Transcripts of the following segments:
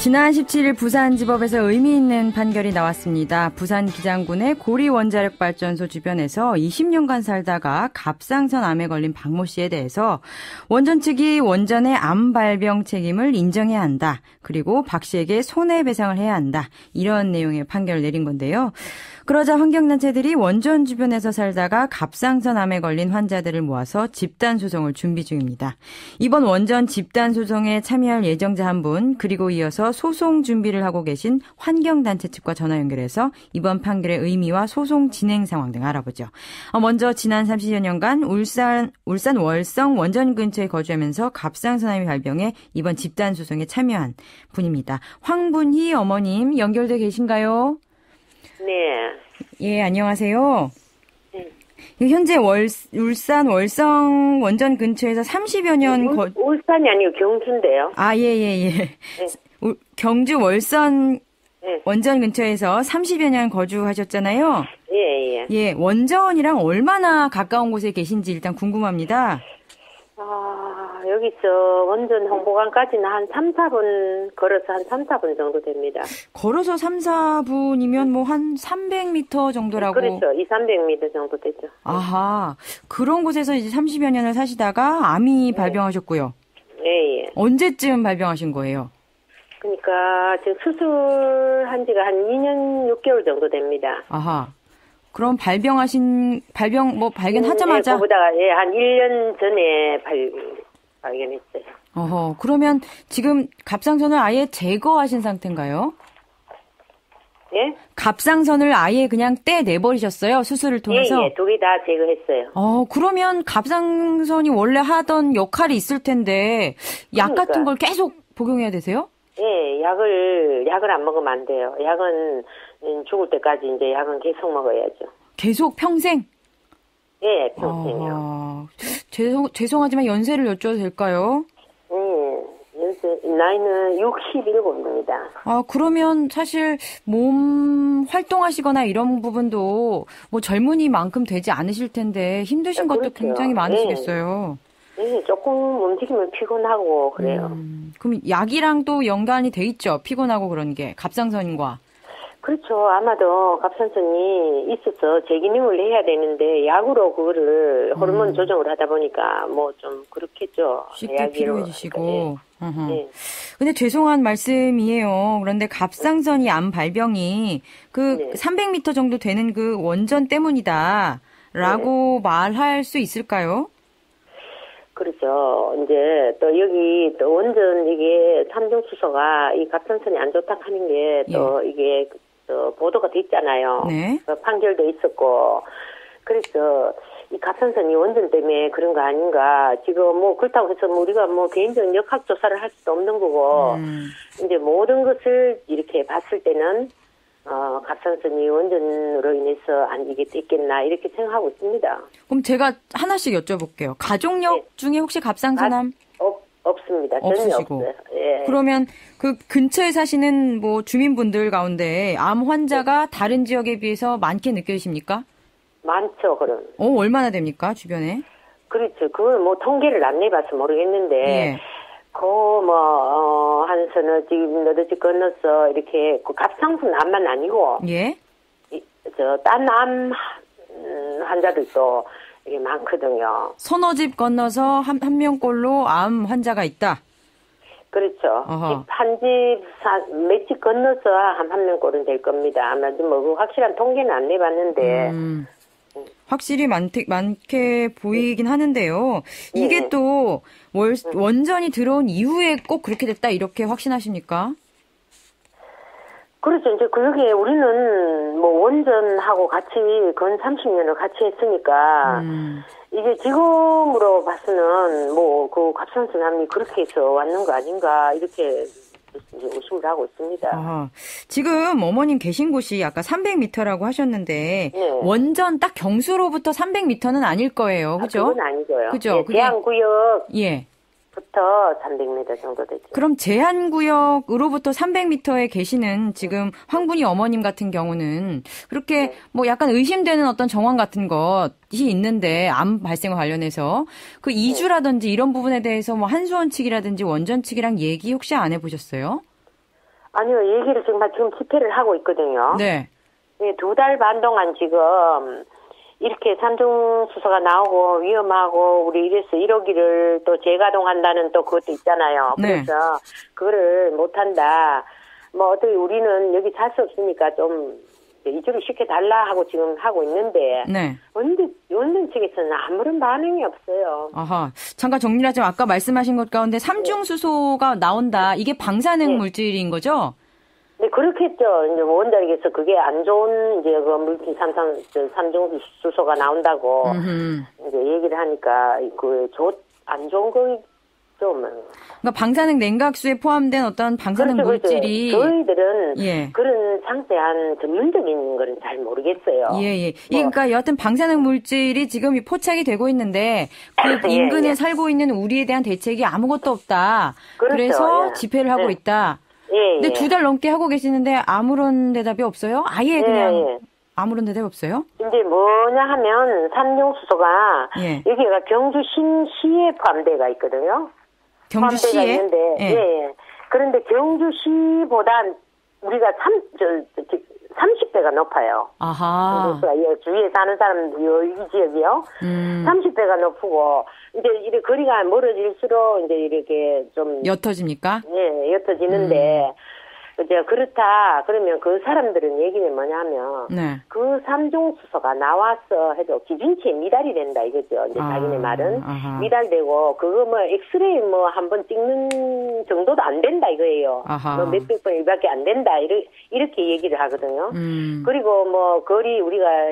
지난 17일 부산지법에서 의미 있는 판결이 나왔습니다. 부산 기장군의 고리 원자력발전소 주변에서 20년간 살다가 갑상선 암에 걸린 박모 씨에 대해서 원전 측이 원전의 암 발병 책임을 인정해야 한다. 그리고 박 씨에게 손해배상을 해야 한다. 이런 내용의 판결을 내린 건데요. 그러자 환경단체들이 원전 주변에서 살다가 갑상선 암에 걸린 환자들을 모아서 집단소송을 준비 중입니다. 이번 원전 집단소송에 참여할 예정자 한 분, 그리고 이어서 소송 준비를 하고 계신 환경단체 측과 전화 연결해서 이번 판결의 의미와 소송 진행 상황 등 알아보죠. 먼저 지난 30여 년간 울산 월성 원전 근처에 거주하면서 갑상선 암이 발병해 이번 집단소송에 참여한 분입니다. 황분희 어머님 연결돼 계신가요? 네. 예, 안녕하세요. 네. 현재 울산 월성 원전 근처에서 30여 년 울산이 아니고 경주인데요. 아, 예. 네. 경주 월선 네. 원전 근처에서 30여 년 거주하셨잖아요. 예. 예, 원전이랑 얼마나 가까운 곳에 계신지 일단 궁금합니다. 여기서 원전 홍보관까지는 한 3, 4분, 걸어서 한 3, 4분 정도 됩니다. 걸어서 3, 4분이면 뭐 한 300m 정도라고? 그렇죠. 2, 300m 정도 되죠. 아하. 그런 곳에서 이제 30여 년을 사시다가 암이 발병하셨고요. 예. 언제쯤 발병하신 거예요? 그러니까 지금 수술한 지가 한 2년 6개월 정도 됩니다. 아하. 그럼 발견하자마자? 그보다가 한 1년 전에 발견했어요. 어허, 그러면 지금 갑상선을 아예 제거하신 상태인가요? 예? 갑상선을 아예 그냥 떼내버리셨어요? 수술을 통해서? 예, 두 개 다 제거했어요. 그러면 갑상선이 원래 하던 역할이 있을 텐데, 약 같은 걸 계속 복용해야 되세요? 예, 약을 안 먹으면 안 돼요. 약은 죽을 때까지 이제 약은 계속 먹어야죠. 계속 평생? 예, 평생이요. 죄송하지만 연세를 여쭤도 될까요? 나이는 67입니다. 그러면 사실 몸 활동하시거나 이런 부분도 뭐 젊은이만큼 되지 않으실 텐데 힘드신 것도 그렇죠. 굉장히 많으시겠어요. 네, 조금 움직이면 피곤하고 그래요. 그럼 약이랑 또 연관이 돼 있죠? 피곤하고 그런 게 갑상선과. 그렇죠. 아마도 갑상선이 있어서 재기능을 해야 되는데 약으로 그거를 호르몬 조정을 하다 보니까 뭐 좀 그렇겠죠. 쉽게 피로해지시고. 네. 근데 죄송한 말씀이에요. 그런데 갑상선이 암 발병이 300m 정도 되는 그 원전 때문이다라고 말할 수 있을까요? 그렇죠. 이제 또 여기 또 원전 이게 삼중수소가 이 갑상선이 안 좋다 하는 게 또 이게 또 보도가 됐잖아요. 네. 판결도 있었고. 그래서 이 갑상선이 원전 때문에 그런 거 아닌가. 지금 뭐 그렇다고 해서 우리가 뭐 개인적인 역학 조사를 할 수도 없는 거고. 이제 모든 것을 이렇게 봤을 때는 갑상선이 원전으로 인해서 안 이게 됐겠나 이렇게 생각하고 있습니다. 그럼 제가 하나씩 여쭤볼게요. 가족력 중에 혹시 갑상선암? 없습니다. 없으시고. 전혀 없어요. 예. 그러면 그 근처에 사시는 뭐 주민분들 가운데 암 환자가 다른 지역에 비해서 많게 느껴지십니까? 많죠, 그럼. 얼마나 됩니까, 주변에? 그렇죠. 그걸 뭐 통계를 안 내봐서 모르겠는데. 한서너 지금 너도지 건너서 이렇게 그 갑상선 암만 아니고 딴 암 환자들도 이게 많거든요. 서너 집 건너서 한 명꼴로 암 환자가 있다. 그렇죠. 몇 집 건너서 한 명꼴은 될 겁니다. 아마도 뭐 확실한 통계는 안 내봤는데. 확실히 많게 보이긴 하는데요. 이게 또 원전이 들어온 이후에 꼭 그렇게 됐다 이렇게 확신하십니까? 그렇죠. 이제 그게 우리는 뭐 원전하고 같이 건 30년을 같이 했으니까 이게 지금으로 봐서는 뭐 그 갑상선암이 그렇게 해서 왔는 거 아닌가 이렇게 이제 의심을 하고 있습니다. 지금 어머님 계신 곳이 아까 300m라고 하셨는데 원전 딱 경수로부터 300m는 아닐 거예요, 그죠? 그건 아니고요. 그죠? 제한구역. 부터 300m 정도 되죠. 그럼 제한구역으로부터 300m에 계시는 지금 황분이 어머님 같은 경우는 그렇게 뭐 약간 의심되는 어떤 정황 같은 것이 있는데 암 발생과 관련해서 그 이주라든지 이런 부분에 대해서 뭐 한수원 측이라든지 원전 측이랑 얘기 혹시 안 해보셨어요? 아니요, 얘기를 정말 지금 집회를 하고 있거든요. 네. 네, 2달 반 동안 지금 이렇게 삼중 수소가 나오고 위험하고 우리 이래서 1호기를 또 재가동한다는 또 그것도 있잖아요. 네. 그래서 그거를 못한다. 뭐 어떻게 우리는 여기 살 수 없으니까 좀 이주를 시켜달라 하고 지금 하고 있는데 네. 원전 측에서는 아무런 반응이 없어요. 아하. 잠깐 정리를 하자면 아까 말씀하신 것 가운데 삼중수소가 나온다. 이게 방사능 네. 물질인 거죠? 네, 그렇겠죠. 이제 원자력에서 그게 안 좋은 이제 그 물질 삼중수소가 나온다고 이제 얘기를 하니까 안 좋은 거죠. 그러니까 방사능 냉각수에 포함된 어떤 방사능 그렇죠, 물질이 그렇죠. 저희들은 예. 그런 상세한 전문적인 거는 잘 모르겠어요. 예. 그러니까 여하튼 방사능 물질이 지금 포착이 되고 있는데 그 예, 인근에 예. 살고 있는 우리에 대한 대책이 아무것도 없다. 그렇죠, 그래서 예. 집회를 하고 예. 있다. 예, 근데 예. 2달 넘게 하고 계시는데 아무런 대답이 없어요? 아예 그냥 예. 아무런 대답이 없어요? 이제 뭐냐 하면 삼중수소가 예. 여기가 경주 신시에 포함대가 있거든요. 경주시에? 포함대가 있는데, 예. 예. 그런데 경주시보다 우리가 30배가 높아요. 아하. 주위에 사는 사람들, 이 지역이요. 30배가 높고, 이제 이렇게 거리가 멀어질수록 이제 이렇게 좀. 옅어집니까? 예, 옅어지는데, 이제 그렇다. 그러면 그 사람들은 얘기는 뭐냐면, 네. 그 삼중수소가 나와서 해도 기준치에 미달이 된다 이거죠. 이제 자기네 말은. 아하. 미달되고, 그거 뭐 엑스레이 뭐 한번 찍는 정도도 안 된다 이거예요. 아하. 뭐 몇백 번밖에 안 된다. 이렇게 얘기를 하거든요. 그리고 뭐 거리 우리가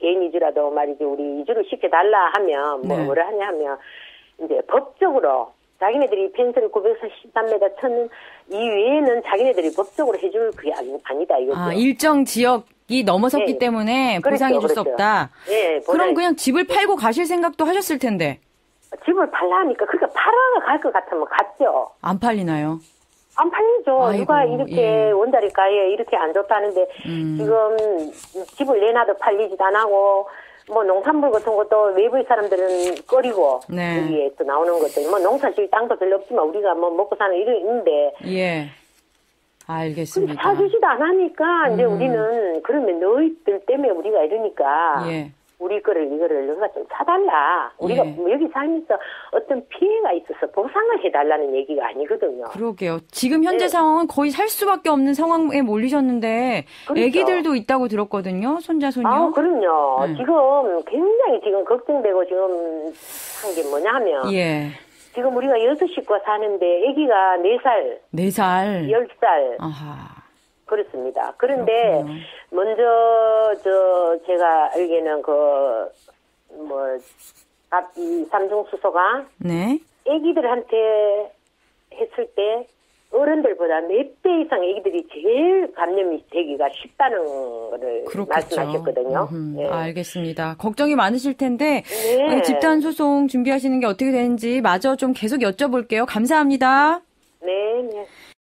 개인 이주라도 말이지 우리 이주를 시켜달라 하면 뭐 네. 뭐라 하냐 하면 이제 법적으로 자기네들이 펜스를 943m 쳤는 이 외에는 자기네들이 법적으로 해줄 그게 아니다 이거죠. 아, 일정 지역이 넘어섰기 예. 때문에 그렇죠, 보상해 줄 수 그렇죠. 없다. 예, 그럼 그냥 집을 팔고 가실 생각도 하셨을 텐데. 집을 팔라니까 그러니까 팔아가 갈 것 같으면 갔죠. 안 팔리나요? 안 팔리죠. 아이고, 누가 이렇게 예. 원자리가에 이렇게 안 좋다는데 지금 집을 내놔도 팔리지도 안 하고 뭐 농산물 같은 것도 외부의 사람들은 꺼리고 네. 여기에 또 나오는 것들 뭐 농사질 땅도 별로 없지만 우리가 뭐 먹고 사는 일은 있는데 예. 알겠습니다. 사주지도 안 하니까 이제 우리는 그러면 너희들 때문에 우리가 이러니까 예. 우리 이거를 너가 좀 사달라. 우리가 예. 여기 살면서 어떤 피해가 있어서 보상을 해달라는 얘기가 아니거든요. 그러게요. 지금 현재 네. 상황은 거의 살 수밖에 없는 상황에 몰리셨는데 그렇죠. 아기들도 있다고 들었거든요. 손자 손녀. 아, 그럼요. 네. 지금 굉장히 지금 걱정되고 지금 한 게 뭐냐 하면 예. 지금 우리가 6식구가 사는데 아기가 4살, 4살. 10살 아하. 그렇습니다. 그런데 그렇군요. 먼저 제가 알기에는 이 삼중수소가 네. 아기들한테 했을 때 어른들보다 몇 배 이상 아기들이 제일 감염이 되기가 쉽다는 거를 그렇겠죠. 말씀하셨거든요. 예. 알겠습니다. 걱정이 많으실 텐데 네. 집단 소송 준비하시는 게 어떻게 되는지 마저 좀 계속 여쭤볼게요. 감사합니다. 네, 네.